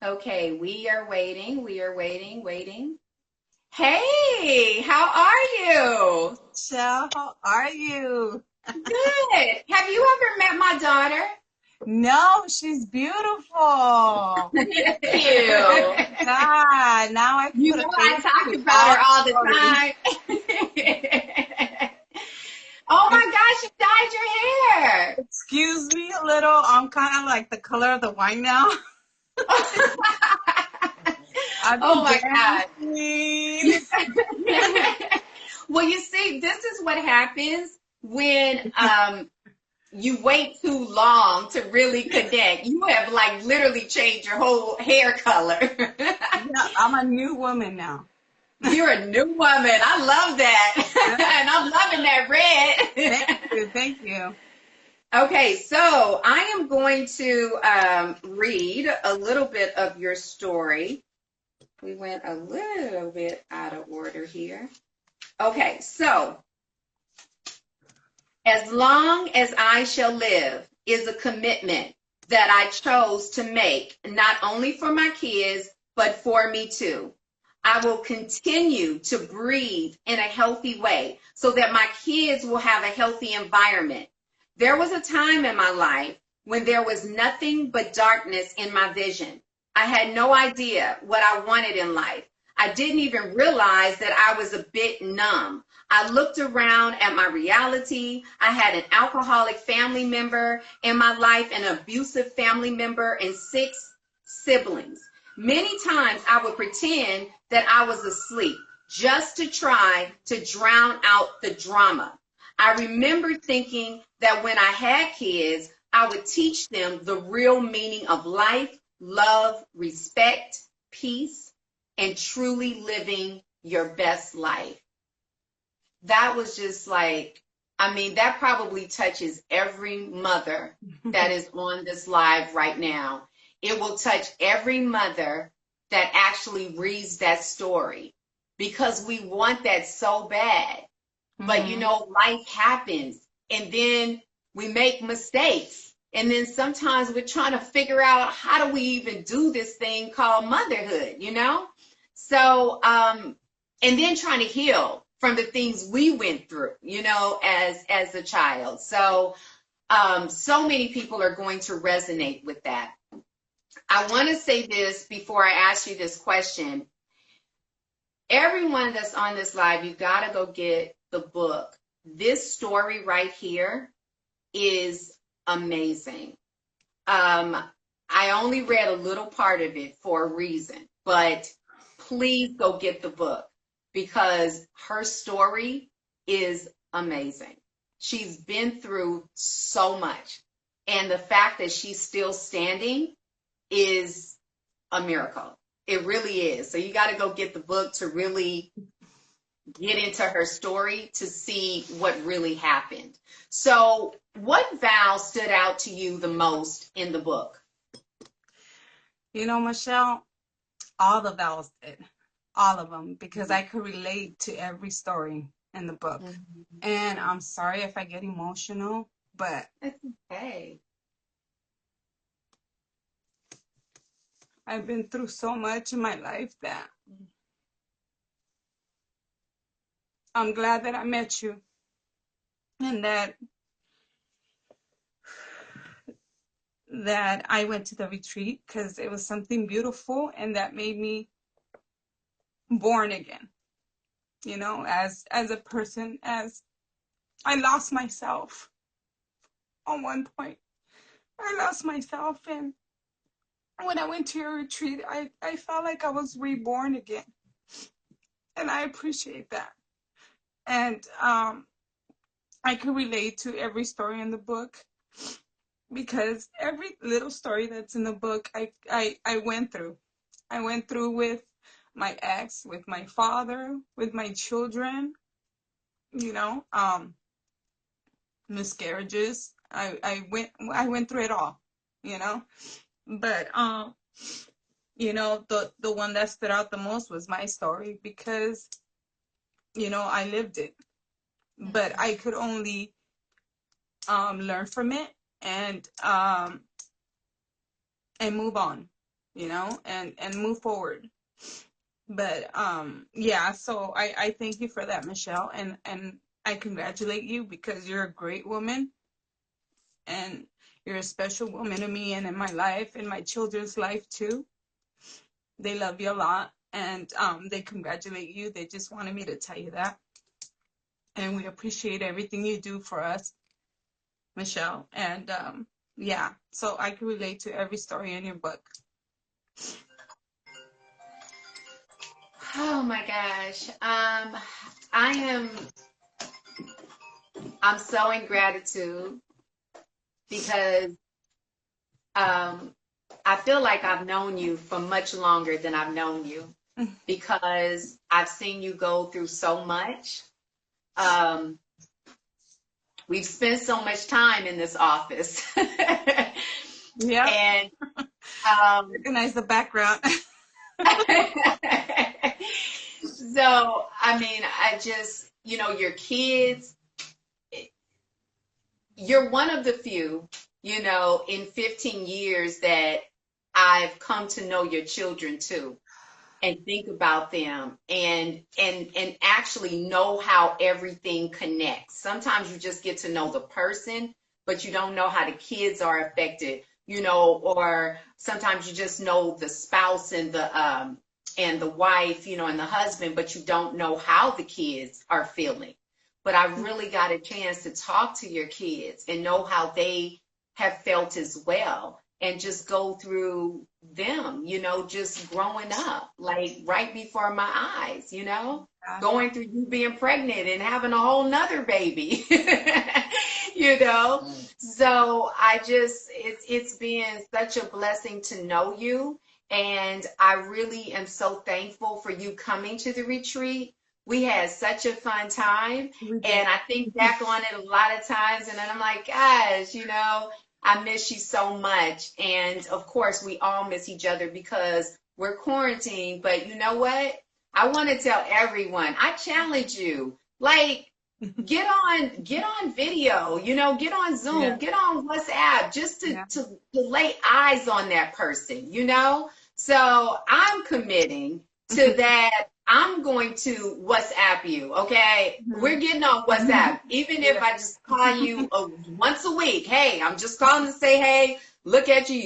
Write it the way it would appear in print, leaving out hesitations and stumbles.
Okay, we are waiting. We are waiting, waiting. Hey, how are you? Michelle, how are you? Good. Have you ever met my daughter? No, she's beautiful. Thank you. God, now I can You put know a I face talk to about all her the all the stories. time. Oh my gosh, you dyed your hair. Excuse me a little. I'm kind of like the color of the wine now. I've Oh been my God. dancing. Well, you see, this is what happens when you wait too long to really connect. You have like literally changed your whole hair color. Yeah, I'm a new woman now. You're a new woman. I love that. Yeah, And I'm loving that thank red. you, thank you. Okay, so I am going to read a little bit of your story. We went a little bit out of order here. Okay, so as long as I shall live is a commitment that I chose to make, not only for my kids, but for me too. I will continue to breathe in a healthy way so that my kids will have a healthy environment. There was a time in my life when there was nothing but darkness in my vision. I had no idea what I wanted in life. I didn't even realize that I was a bit numb. I looked around at my reality. I had an alcoholic family member in my life, an abusive family member, and 6 siblings. Many times I would pretend that I was asleep just to try to drown out the drama. I remember thinking that when I had kids, I would teach them the real meaning of life, love, respect, peace, and truly living your best life. That was just like, I mean, that probably touches every mother that is on this live right now. It will touch every mother that actually reads that story because we want that so bad. But you Hmm. know, life happens and then we make mistakes. And then sometimes we're trying to figure out how do we even do this thing called motherhood, you know? So, and then trying to heal from the things we went through, you know, as a child. So, so many people are going to resonate with that. I want to say this before I ask you this question. Everyone that's on this live, you got to go get the book. This story right here is amazing. Um, I only read a little part of it for a reason, but please go get the book because her story is amazing. She's been through so much, and the fact that she's still standing is a miracle. It really is. So you got to go get the book to really get into her story to see what really happened. So, what vow stood out to you the most in the book? You know, Michelle, all the vowels did, all of them, because I could relate to every story in the book. Mhm. And I'm sorry if I get emotional, but That's okay. I've been through so much in my life that I'm glad that I met you and that I went to the retreat because it was something beautiful and that made me born again, as a person, as I lost myself on one point. I lost myself, and when I went to your retreat, I felt like I was reborn again. And I appreciate that. And I can relate to every story in the book because every little story that's in the book I went through. I went through with my ex, with my father, with my children, you know, miscarriages. I went through it all, you know. But the one that stood out the most was my story because, I lived it. But I could only learn from it and move on, and move forward. But yeah, so I thank you for that, Michelle, and I congratulate you because you're a great woman, and you're a special woman to me and in my life, in my children's life too. They love you a lot, and they congratulate you. They just wanted me to tell you that. And we appreciate everything you do for us, Michelle. And yeah, so I can relate to every story in your book. Oh my gosh. I'm so in gratitude because I feel like I've known you for much longer than I've known you because I've seen you go through so much. We've spent so much time in this office. Yeah. And recognize the background. So, I mean, I just, your kids, you're one of the few, in 15 years that I've come to know your children too and think about them and actually know how everything connects. Sometimes you just get to know the person, but you don't know how the kids are affected, or sometimes you just know the spouse and the wife, and the husband, but you don't know how the kids are feeling. But I really got a chance to talk to your kids and know how they have felt as well and just go through them, just growing up, like right before my eyes, going through you being pregnant and having a whole nother baby, So it's been such a blessing to know you. And I really am so thankful for you coming to the retreat. We had such a fun time. And I think back on it a lot of times, and then I'm like, gosh, I miss you so much. And of course, we all miss each other because we're quarantined. But you know what? I want to tell everyone, I challenge you, like, get on video, get on Zoom, get on WhatsApp, just to lay eyes on that person, So I'm committing to that. I'm going to WhatsApp you, okay? We're getting on WhatsApp, even if I just call you once a week. Hey, I'm just calling to say, hey, look at you.